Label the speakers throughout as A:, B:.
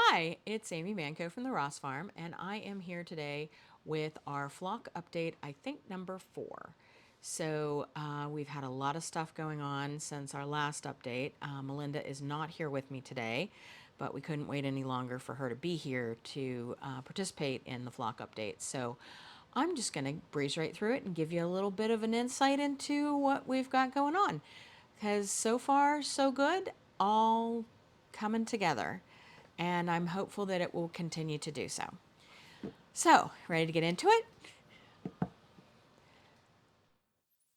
A: Hi, it's Amy Manco from the Ross Farm, and I am here today with our flock update, I think number 4. We've had a lot of stuff going on since our last update. Melinda is not here with me today, but we couldn't wait any longer for her to be here to participate in the flock update. So I'm just going to breeze right through it and give you a little bit of an insight into what we've got going on. Because so far, so good, all coming together, and I'm hopeful that it will continue to do so. So, ready to get into it?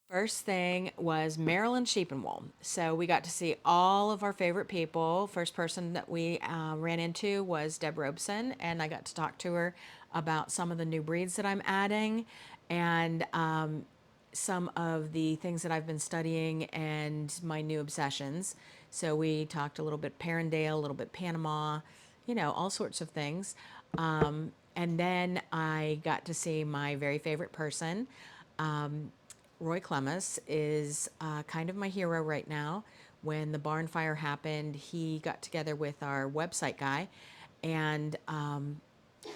A: First thing was Maryland Sheep and Wool. So we got to see all of our favorite people. First person that we ran into was Deb Robeson, and I got to talk to her about some of the new breeds that I'm adding and some of the things that I've been studying and my new obsessions. So we talked a little bit Perrindale, a little bit Panama, all sorts of things. And then I got to see my very favorite person. Roy Clemes is kind of my hero right now. When the barn fire happened, he got together with our website guy and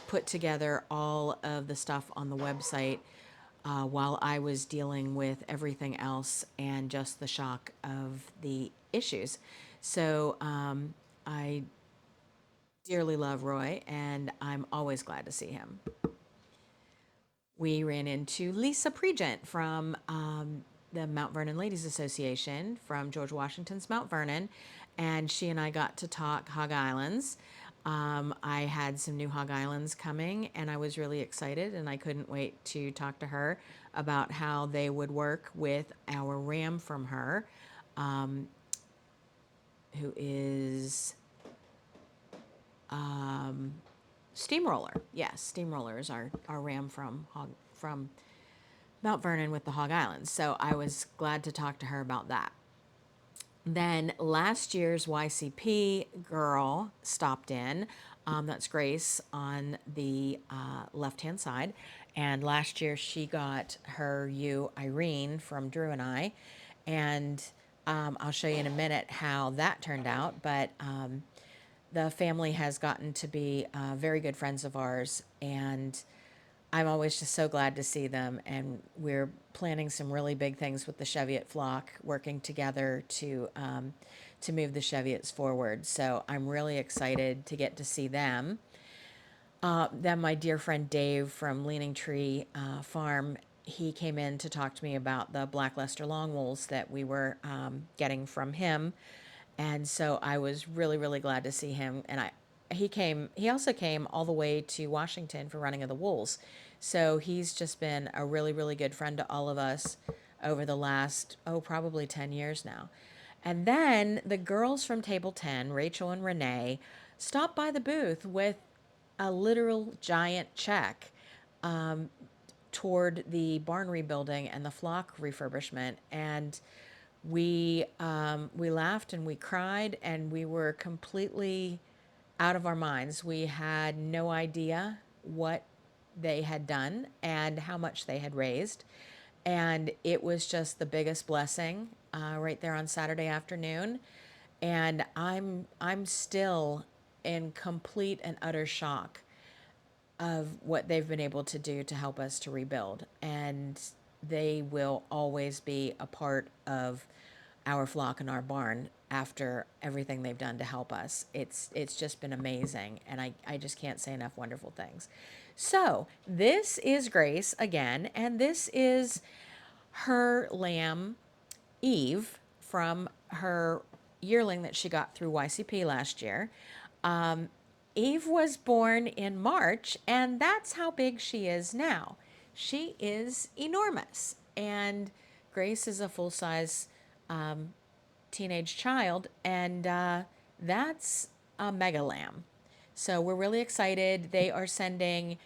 A: put together all of the stuff on the website while I was dealing with everything else and just the shock of the issues. I dearly love Roy, and I'm always glad to see him. We ran into Lisa Pregent from the Mount Vernon Ladies Association from George Washington's Mount Vernon, and she and I got to talk Hog Islands. I had some new Hog Islands coming, and I was really excited, and I couldn't wait to talk to her about how they would work with our ram from her, who is Steamroller. Yes, Steamroller is our ram from Mount Vernon with the Hog Islands. So I was glad to talk to her about that. Then last year's YCP girl stopped in. That's Grace on the left-hand side. And last year she got her ewe Irene from Drew and I. And I'll show you in a minute how that turned out. But the family has gotten to be very good friends of ours. And I'm always just so glad to see them, and we're planning some really big things with the Cheviot flock, working together to move the Cheviots forward. So I'm really excited to get to see them. Then my dear friend Dave from Leaning Tree Farm, he came in to talk to me about the Black Leicester long wools that we were getting from him, and so I was really really glad to see him. And he also came all the way to Washington for running of the wools, so he's just been a really really good friend to all of us over the last probably 10 years now. And then the girls from Table 10, Rachel and Renee, stopped by the booth with a literal giant check toward the barn rebuilding and the flock refurbishment. And we laughed and we cried and we were completely out of our minds. We had no idea what they had done and how much they had raised. And it was just the biggest blessing right there on Saturday afternoon. And I'm still in complete and utter shock of what they've been able to do to help us to rebuild. And they will always be a part of our flock and our barn after everything they've done to help us. It's just been amazing, and I just can't say enough wonderful things. So this is Grace again, and this is her lamb Eve from her yearling that she got through YCP last year. Eve was born in March, and that's how big she is now. She is enormous, and Grace is a full-size teenage child, and that's a mega lamb. So we're really excited. They are sending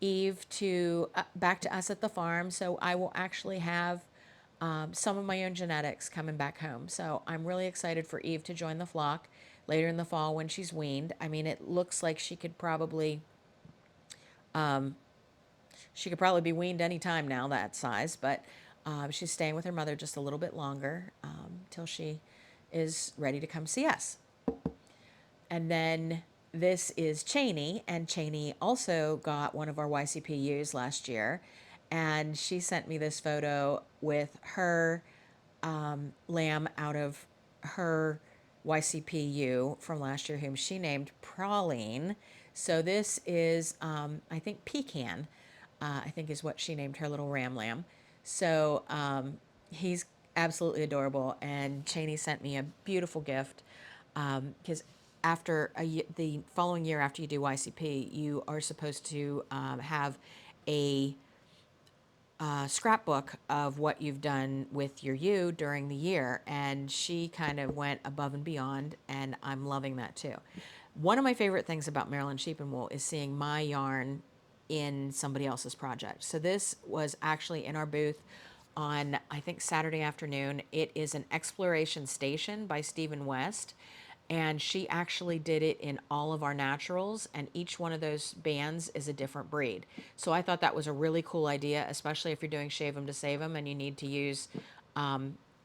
A: Eve to back to us at the farm, so I will actually have some of my own genetics coming back home. So I'm really excited for Eve to join the flock later in the fall when she's weaned. I mean, it looks like she could probably be weaned any time now, that size, but she's staying with her mother just a little bit longer till she is ready to come see us. And then this is Cheney, and Cheney also got one of our YCPUs last year, and she sent me this photo with her lamb out of her YCPU from last year, whom she named Praline. So this is, I think, Pecan, I think is what she named her little ram lamb. So he's absolutely adorable, and Cheney sent me a beautiful gift because after the following year after you do YCP, you are supposed to have a scrapbook of what you've done with your ewe during the year, and she kind of went above and beyond, and I'm loving that too. One of my favorite things about Maryland Sheep and Wool is seeing my yarn in somebody else's project. So this was actually in our booth on, I think, Saturday afternoon. It is an exploration station by Stephen West, and she actually did it in all of our naturals, and each one of those bands is a different breed. So I thought that was a really cool idea, especially if you're doing shave them to save them and you need to use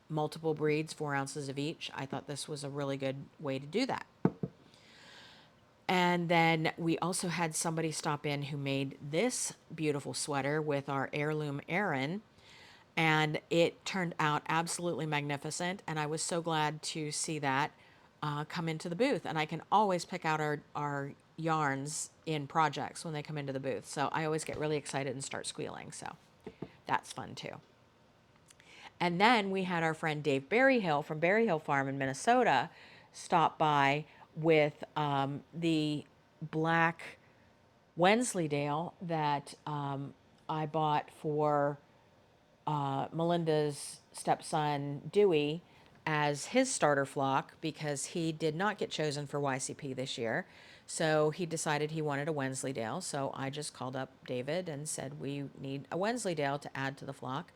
A: multiple breeds, 4 ounces of each. I thought this was a really good way to do that. And then we also had somebody stop in who made this beautiful sweater with our heirloom Erin, and it turned out absolutely magnificent. And I was so glad to see that come into the booth. And I can always pick out our yarns in projects when they come into the booth. So I always get really excited and start squealing. So that's fun too. And then we had our friend Dave Berryhill from Berryhill Farm in Minnesota stop by with the black Wensleydale that I bought for Melinda's stepson Dewey as his starter flock because he did not get chosen for YCP this year. So he decided he wanted a Wensleydale. So I just called up David and said, we need a Wensleydale to add to the flock.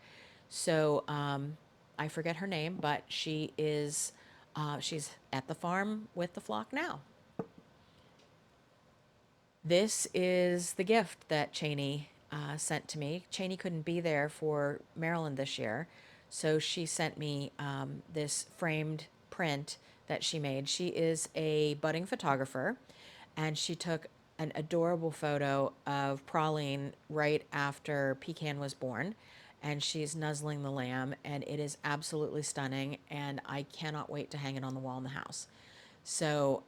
A: So I forget her name, but she's at the farm with the flock now. This is the gift that Cheney sent to me. Cheney couldn't be there for Maryland this year, so she sent me this framed print that she made. She is a budding photographer, and she took an adorable photo of Praline right after Pecan was born, and she's nuzzling the lamb, and it is absolutely stunning, and I cannot wait to hang it on the wall in the house. So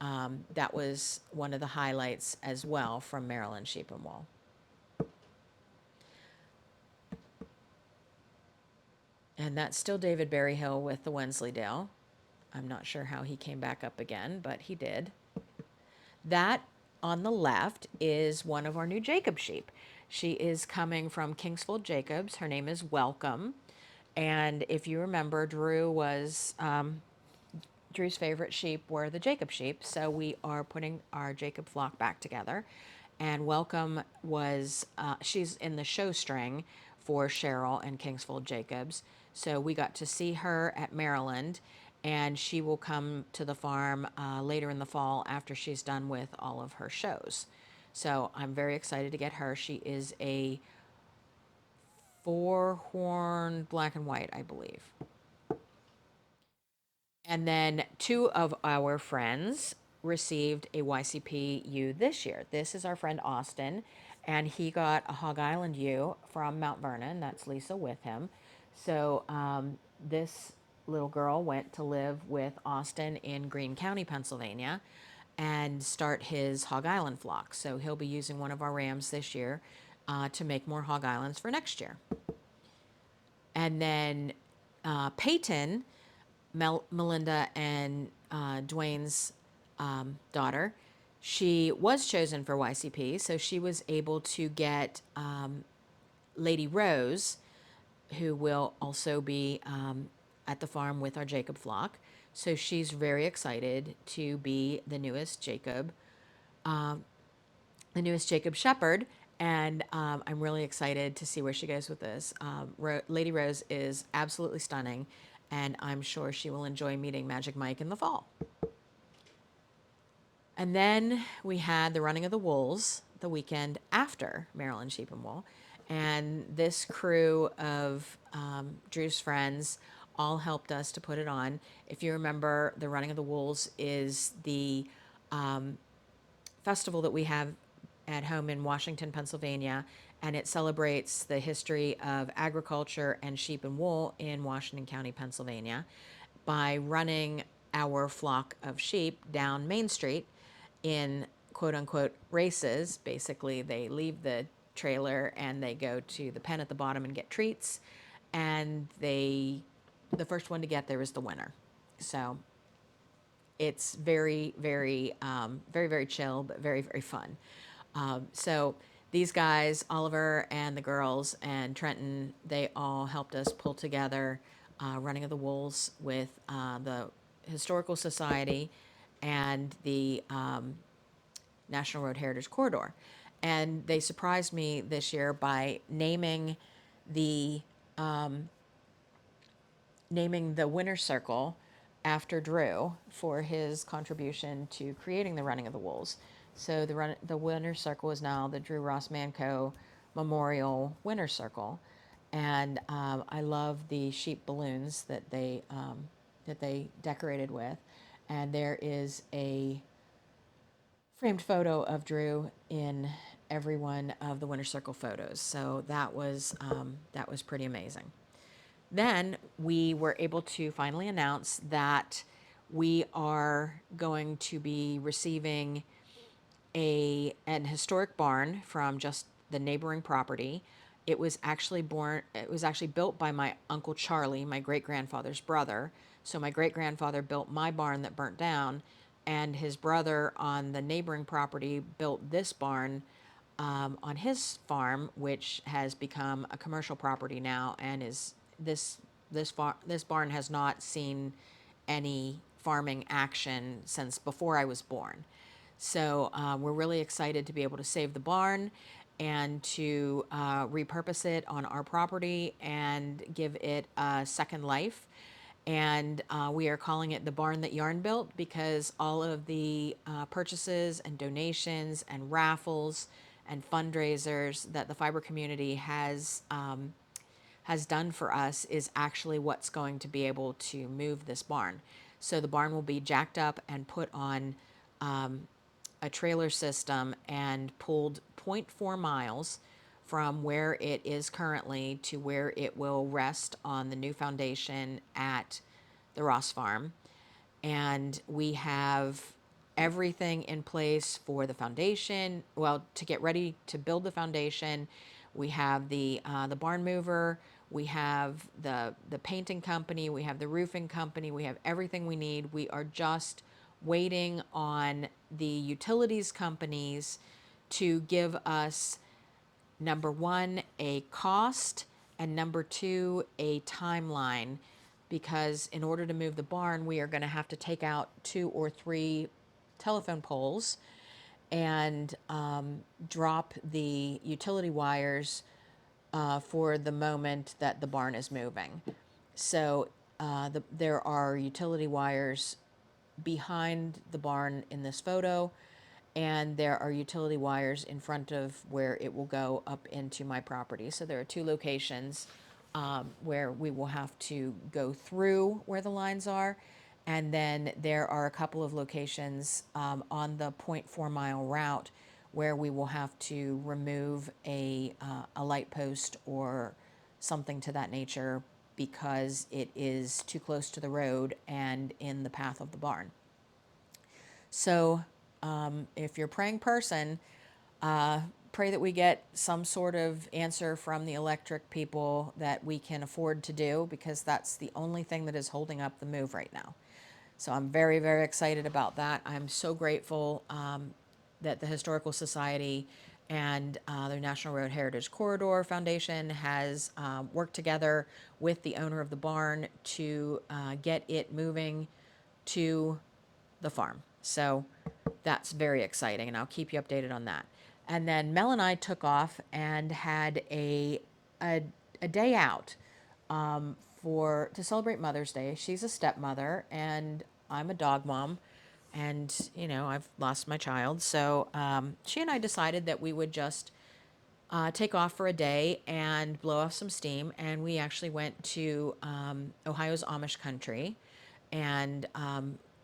A: that was one of the highlights as well from Maryland Sheep and Wool. And that's still David Berryhill with the Wensleydale. I'm not sure how he came back up again, but he did. That on the left is one of our new Jacob sheep. She is coming from Kingsfield Jacobs. Her name is Welcome. And if you remember, Drew's favorite sheep were the Jacob sheep, so we are putting our Jacob flock back together. And Welcome she's in the show string for Cheryl and Kingsfield Jacobs. So we got to see her at Maryland, and she will come to the farm later in the fall after she's done with all of her shows. So I'm very excited to get her. She is a four-horn black and white, I believe. And then two of our friends received a YCP ewe this year. This is our friend Austin, and he got a Hog Island ewe from Mount Vernon. That's Lisa with him. So this little girl went to live with Austin in Greene County, Pennsylvania, and start his Hog Island flock. So he'll be using one of our rams this year to make more Hog Islands for next year. And then Peyton, Melinda and Dwayne's daughter, she was chosen for YCP, so she was able to get Lady Rose, who will also be at the farm with our Jacob flock. So she's very excited to be the newest Jacob Shepherd, and I'm really excited to see where she goes with this. Lady Rose is absolutely stunning, and I'm sure she will enjoy meeting Magic Mike in the fall. And then we had the running of the wolves the weekend after Maryland Sheep and Wool, and this crew of Drew's friends all helped us to put it on. If you remember, the running of the wolves is the festival that we have at home in Washington, Pennsylvania, and it celebrates the history of agriculture and sheep and wool in Washington County, Pennsylvania, by running our flock of sheep down Main Street in quote unquote races. Basically, they leave the trailer and they go to the pen at the bottom and get treats, and the first one to get there is the winner. So it's very chill, but very fun. So these guys, Oliver and the girls and Trenton, they all helped us pull together Running of the Wolves with the Historical Society and the National Road Heritage Corridor. And they surprised me this year by the naming the winner's circle after Drew for his contribution to creating the Running of the Wolves. So the winner's circle is now the Drew Ross Manco Memorial Winner's Circle, and I love the sheep balloons that they decorated with, and there is a framed photo of Drew in every one of the Winner's Circle photos. So that was pretty amazing. Then we were able to finally announce that we are going to be receiving an historic barn from just the neighboring property. It was actually built by my Uncle Charlie, my great grandfather's brother. So my great grandfather built my barn that burnt down, and his brother on the neighboring property built this barn on his farm, which has become a commercial property now, and is this barn has not seen any farming action since before I was born. So we're really excited to be able to save the barn and to repurpose it on our property and give it a second life. And we are calling it the barn that Yarn built, because all of the purchases and donations and raffles and fundraisers that the fiber community has done for us is actually what's going to be able to move this barn. So the barn will be jacked up and put on a trailer system and pulled zero point 0.4 miles from where it is currently to where it will rest on the new foundation at the Ross Farm. And we have everything in place for the foundation. Well, to get ready to build the foundation, we have the barn mover, we have the painting company, we have the roofing company, we have everything we need. We are just waiting on the utilities companies to give us, number one, a cost, and number two, a timeline, because in order to move the barn, we are going to have to take out 2 or 3 telephone poles and drop the utility wires for the moment that the barn is moving. So there are utility wires behind the barn in this photo, and there are utility wires in front of where it will go up into my property. So there are 2 locations where we will have to go through where the lines are, and then there are a couple of locations on the 0.4 mile route where we will have to remove a light post or something to that nature, because it is too close to the road and in the path of the barn. So if you're a praying person, pray that we get some sort of answer from the electric people that we can afford to do, because that's the only thing that is holding up the move right now. So I'm very excited about that. I'm so grateful that the Historical Society and the National Road Heritage Corridor Foundation has worked together with the owner of the barn to get it moving to the farm. So that's very exciting, and I'll keep you updated on that. And then Mel and I took off and had a day out to celebrate Mother's Day. She's a stepmother, and I'm a dog mom, and I've lost my child. So she and I decided that we would just take off for a day and blow off some steam. And we actually went to Ohio's Amish country, and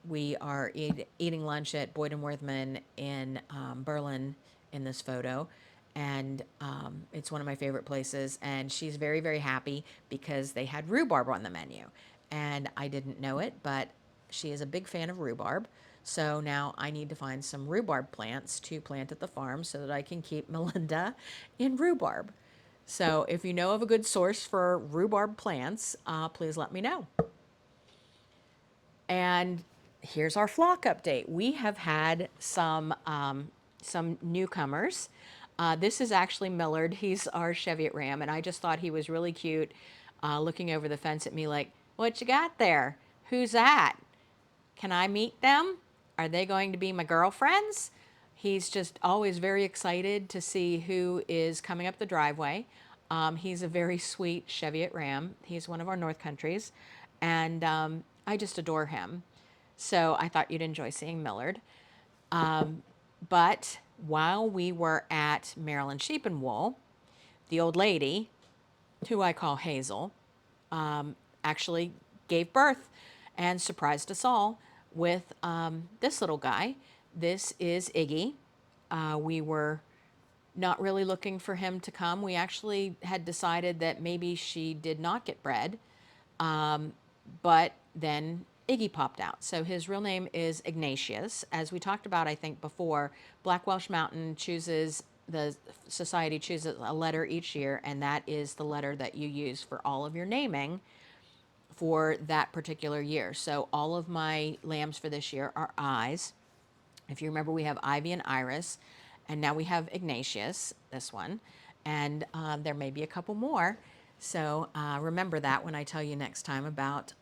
A: We are eating lunch at Boyd and Worthman in Berlin in this photo. And it's one of my favorite places. And she's very, very happy because they had rhubarb on the menu. And I didn't know it, but she is a big fan of rhubarb. So now I need to find some rhubarb plants to plant at the farm so that I can keep Melinda in rhubarb. So if you know of a good source for rhubarb plants, please let me know. And here's our flock update. We have had some newcomers. This is actually Millard. He's our Cheviot Ram, and I just thought he was really cute, looking over the fence at me like, "What you got there? Who's that? Can I meet them? Are they going to be my girlfriends?" He's just always very excited to see who is coming up the driveway. He's a very sweet Cheviot Ram. He's one of our North Countries, and I just adore him. So I thought you'd enjoy seeing Millard. But while we were at Maryland Sheep and Wool, the old lady, who I call Hazel, actually gave birth and surprised us all with this little guy. This is Iggy. We were not really looking for him to come. We actually had decided that maybe she did not get bred, but then Iggy popped out. So his real name is Ignatius. As we talked about, I think before, Black Welsh Mountain chooses, the society chooses a letter each year, and that is the letter that you use for all of your naming for that particular year. So all of my lambs for this year are I's. If you remember, we have Ivy and Iris, and now we have Ignatius, this one, and there may be a couple more. So remember that when I tell you next time about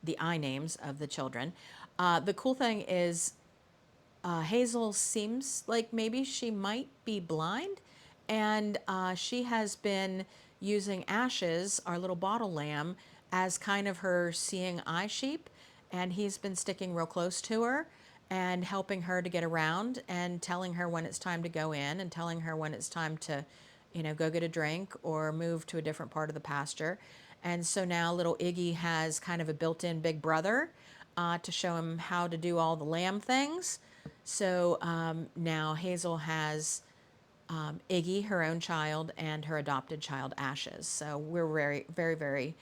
A: the I names of the children. The cool thing is Hazel seems like maybe she might be blind, and she has been using Ashes, our little bottle lamb, as kind of her seeing eye sheep, and he's been sticking real close to her and helping her to get around and telling her when it's time to go in and telling her when it's time to, go get a drink or move to a different part of the pasture. And so now little Iggy has kind of a built-in big brother to show him how to do all the lamb things. So now Hazel has Iggy, her own child, and her adopted child, Ashes. So we're very, very, very,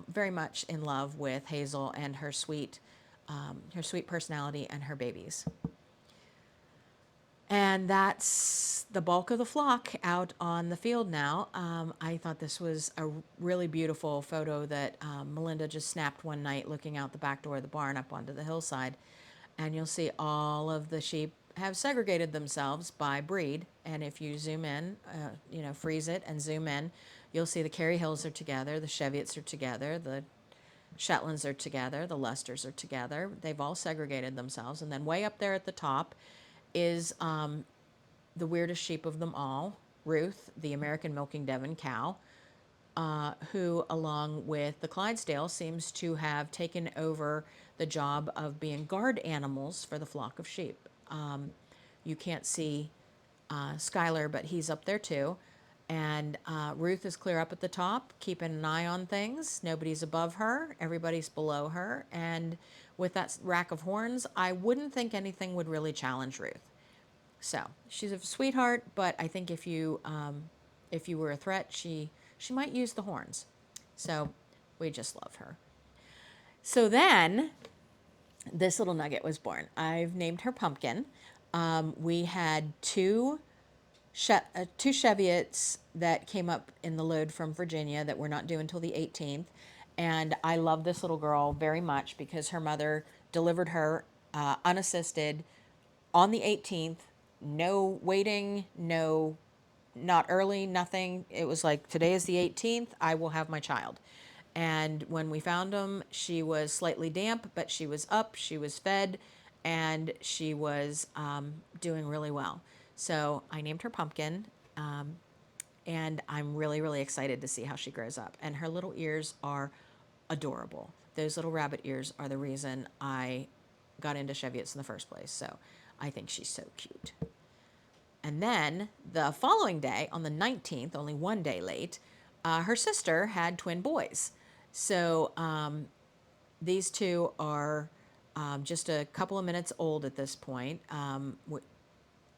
A: very much in love with Hazel and her sweet personality and her babies. And that's the bulk of the flock out on the field now. I thought this was a really beautiful photo that Melinda just snapped one night looking out the back door of the barn up onto the hillside. And you'll see all of the sheep have segregated themselves by breed. And if you zoom in, freeze it and zoom in, you'll see the Kerry Hills are together, the Cheviots are together, the Shetlands are together, the Leicesters are together. They've all segregated themselves. And then way up there at the top is the weirdest sheep of them all, Ruth, the American milking Devon cow, who, along with the Clydesdale, seems to have taken over the job of being guard animals for the flock of sheep. You can't see Skylar, but he's up there too. And Ruth is clear up at the top, keeping an eye on things. Nobody's above her, everybody's below her. And with that rack of horns, I wouldn't think anything would really challenge Ruth. So she's a sweetheart, but I think if you were a threat, she might use the horns. So we just love her. So then this little nugget was born. I've named her Pumpkin. We had two Cheviots that came up in the load from Virginia that we're not due until the 18th. And I love this little girl very much because her mother delivered her unassisted on the 18th. No waiting, no, not early, nothing. It was like, today is the 18th, I will have my child. And when we found him, she was slightly damp, but she was up, she was fed, and she was doing really well. So I named her Pumpkin, and I'm really, really excited to see how she grows up. And her little ears are adorable. Those little rabbit ears are the reason I got into Cheviots in the first place. So I think she's so cute. And then the following day, on the 19th, only one day late, her sister had twin boys. So these two are just a couple of minutes old at this point.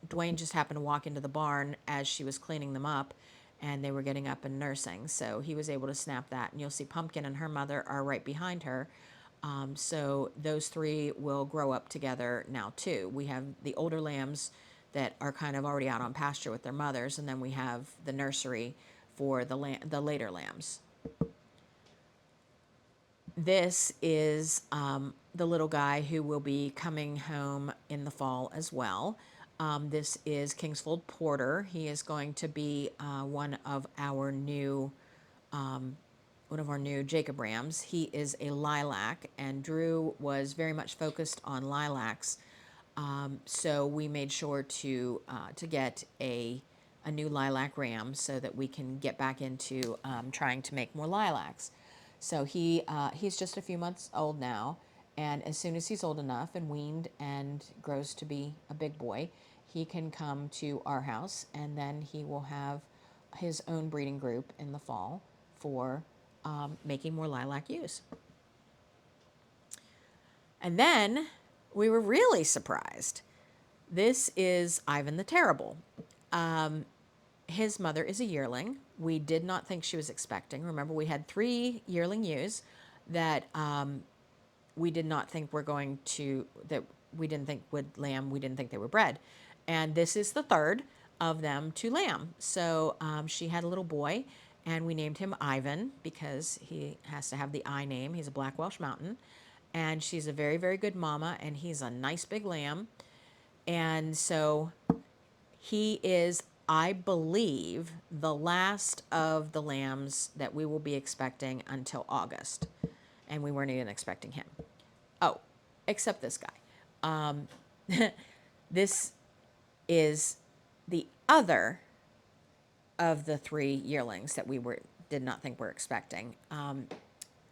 A: Dwayne just happened to walk into the barn as she was cleaning them up, and they were getting up and nursing. So he was able to snap that. And you'll see Pumpkin and her mother are right behind her. So those three will grow up together now too. We have the older lambs that are kind of already out on pasture with their mothers, and then we have the nursery for the later lambs. This is the little guy who will be coming home in the fall as well. This is Kingsfold Porter. He is going to be one of our new Jacob Rams. He is a lilac, and Drew was very much focused on lilacs. So we made sure to get a new lilac ram so that we can get back into trying to make more lilacs. So he's just a few months old now, and as soon as he's old enough and weaned and grows to be a big boy, he can come to our house, and then he will have his own breeding group in the fall for making more lilac ewes. And then we were really surprised. This is Ivan the Terrible. His mother is a yearling. We did not think she was expecting. Remember, we had 3 yearling ewes that we did not think that we didn't think would lamb. We didn't think they were bred. And this is the third of them to lamb. So she had a little boy, and we named him Ivan because he has to have the I name. He's a Black Welsh Mountain. And she's a very, very good mama, and he's a nice big lamb. And so he is, I believe, the last of the lambs that we will be expecting until August. And we weren't even expecting him. Oh, except this guy. This is the other of the 3 yearlings that we did not think we're expecting.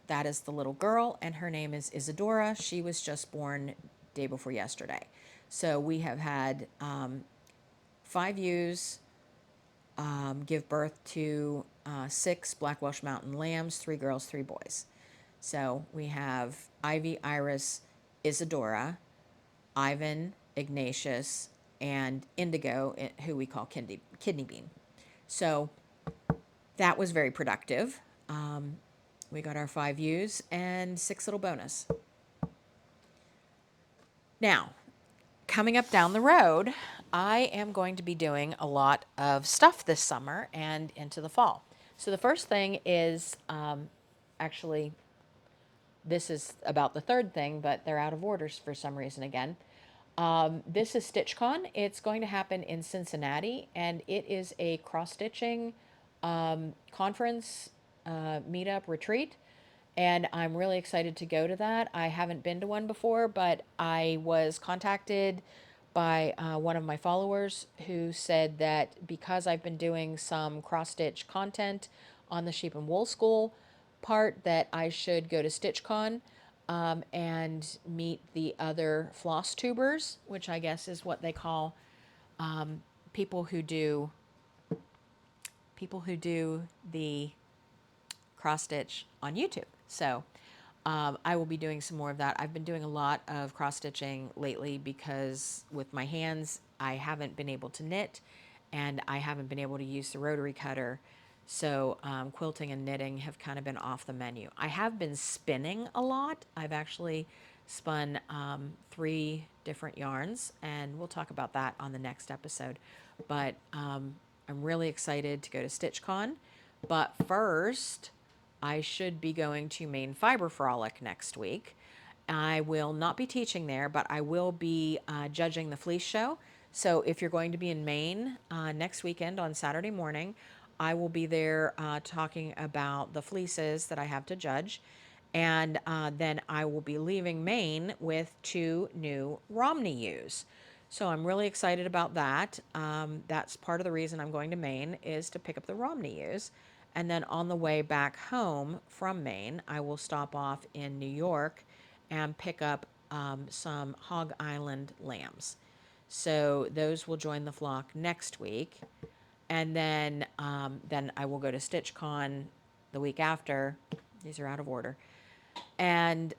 A: That is the little girl, and her name is Isadora. She was just born day before yesterday. So we have had 5 ewes give birth to 6 Black Welsh Mountain lambs, 3 girls, 3 boys. So we have Ivy, Iris, Isadora, Ivan, Ignatius, and Indigo, who we call Kidney Bean. So that was very productive. We got our 5 ewes and 6 little bonus. Now, coming up down the road, I am going to be doing a lot of stuff this summer and into the fall. So the first thing is, actually, this is about the third thing, but they're out of orders for some reason again. This is StitchCon. It's going to happen in Cincinnati, and it is a cross-stitching conference, meetup, retreat. And I'm really excited to go to that. I haven't been to one before, but I was contacted by one of my followers who said that because I've been doing some cross-stitch content on the Sheep and Wool School part, that I should go to StitchCon and meet the other floss tubers, which I guess is what they call people who do the cross stitch on YouTube. So I will be doing some more of that. I've been doing a lot of cross stitching lately because with my hands I haven't been able to knit, and I haven't been able to use the rotary cutter. So quilting and knitting have kind of been off the menu. I have been spinning a lot. I've actually spun 3 different yarns, and we'll talk about that on the next episode. But I'm really excited to go to StitchCon. But first, I should be going to Maine Fiber Frolic next week. I will not be teaching there, but I will be judging the fleece show. So if you're going to be in Maine next weekend on Saturday morning, I will be there talking about the fleeces that I have to judge. And then I will be leaving Maine with 2 new Romney ewes. So I'm really excited about that. That's part of the reason I'm going to Maine, is to pick up the Romney ewes. And then on the way back home from Maine, I will stop off in New York and pick up some Hog Island lambs. So those will join the flock next week. And then I will go to StitchCon the week after. These are out of order. And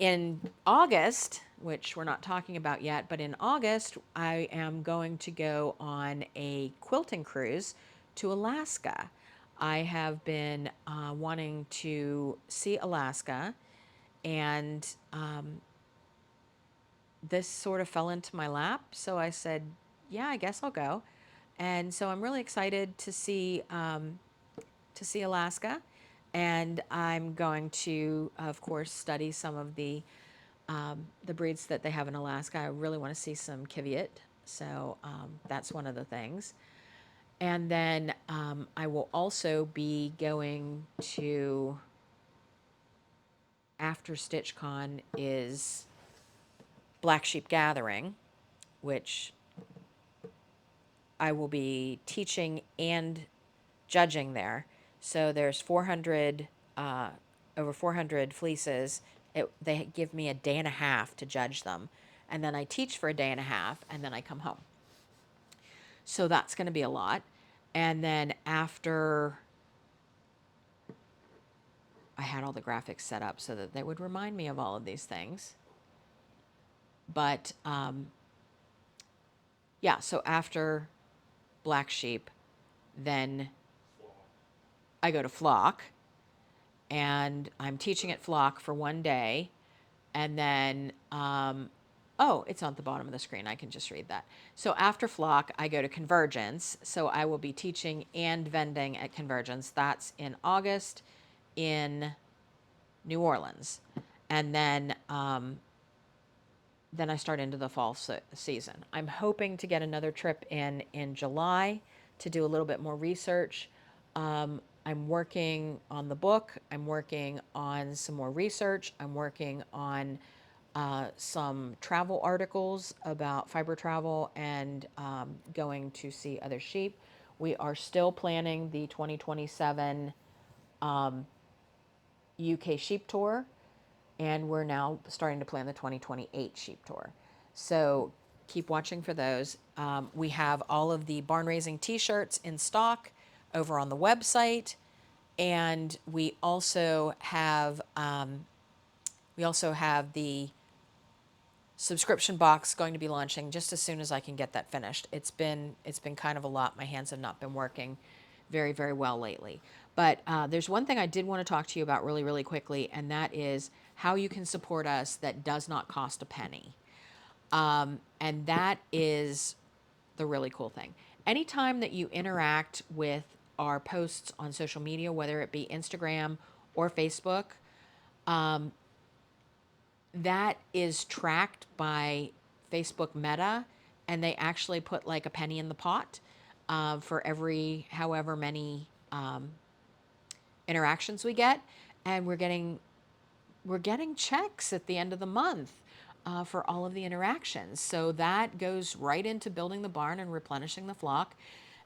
A: in August, which we're not talking about yet, but in August, I am going to go on a quilting cruise to Alaska. I have been wanting to see Alaska, and this sort of fell into my lap. So I said, "Yeah, I guess I'll go." And so I'm really excited to see Alaska, and I'm going to, of course, study some of the breeds that they have in Alaska. I really want to see some Kiviat, so that's one of the things. And then I will also be going to, after StitchCon is Black Sheep Gathering, which I will be teaching and judging there. So there's 400, over 400 fleeces. They give me a day and a half to judge them. And then I teach for a day and a half, and then I come home. So that's going to be a lot. And then after I had all the graphics set up so that they would remind me of all of these things. But yeah, so after Black Sheep, then I go to Flock, and I'm teaching at Flock for one day. And then, oh, it's on the bottom of the screen. I can just read that. So after Flock, I go to Convergence. So I will be teaching and vending at Convergence. That's in August in New Orleans. And then I start into the fall season. I'm hoping to get another trip in July to do a little bit more research. I'm working on the book. I'm working on some more research. I'm working on some travel articles about fiber travel and going to see other sheep. We are still planning the 2027 UK sheep tour, and we're now starting to plan the 2028 sheep tour. So keep watching for those. We have all of the barn raising t-shirts in stock over on the website, and we also have the subscription box going to be launching just as soon as I can get that finished. It's been kind of a lot. My hands have not been working very, very well lately. But there's one thing I did want to talk to you about really, really quickly, and that is how you can support us that does not cost a penny. And that is the really cool thing. Anytime that you interact with our posts on social media, whether it be Instagram or Facebook, that is tracked by Facebook Meta, and they actually put like a penny in the pot for every however many interactions we get, and we're getting checks at the end of the month for all of the interactions. So that goes right into building the barn and replenishing the flock,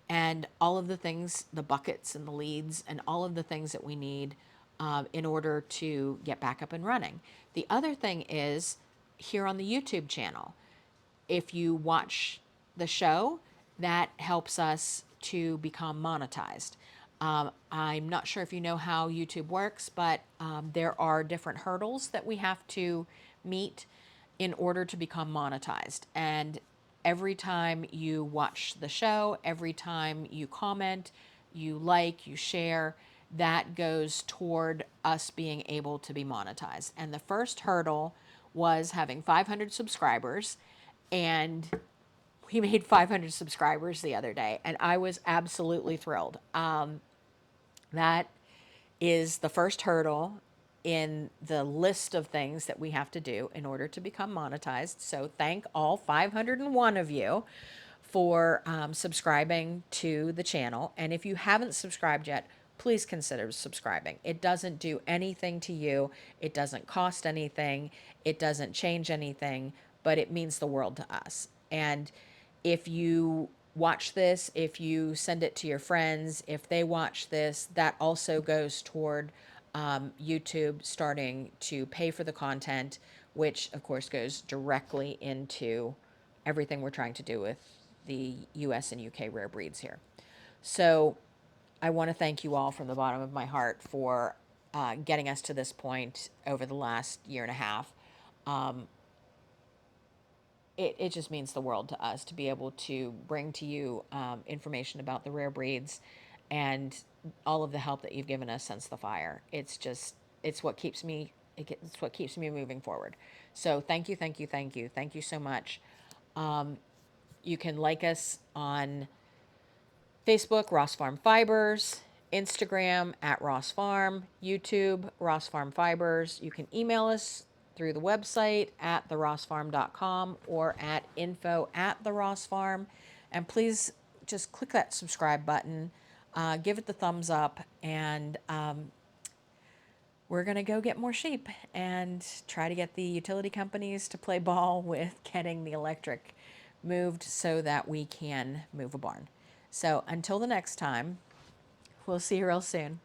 A: and all of the things, the buckets and the leads, and all of the things that we need in order to get back up and running. The other thing is here on the YouTube channel. If you watch the show, that helps us to become monetized. I'm not sure if you know how YouTube works, but there are different hurdles that we have to meet in order to become monetized. And every time you watch the show, every time you comment, you like, you share, that goes toward us being able to be monetized. And the first hurdle was having 500 subscribers, and we made 500 subscribers the other day, and I was absolutely thrilled. That is the first hurdle in the list of things that we have to do in order to become monetized. So thank all 501 of you for subscribing to the channel. And if you haven't subscribed yet, please consider subscribing. It doesn't do anything to you. It doesn't cost anything. It doesn't change anything, but it means the world to us. And if you watch this, if you send it to your friends, if they watch this, that also goes toward YouTube starting to pay for the content, which of course goes directly into everything we're trying to do with the US and UK rare breeds here. So I want to thank you all from the bottom of my heart for getting us to this point over the last year and a half. it just means the world to us to be able to bring to you information about the rare breeds and all of the help that you've given us since the fire. It's what keeps me it's what keeps me moving forward. So thank you, thank you, thank you, thank you so much. You can like us on Facebook, Ross Farm Fibers, Instagram at Ross Farm, YouTube, Ross Farm Fibers. You can email us through the website at therossfarm.com or at info at the Ross Farm. And please just click that subscribe button, give it the thumbs up, and we're going to go get more sheep and try to get the utility companies to play ball with getting the electric moved so that we can move a barn. So until the next time, we'll see you real soon.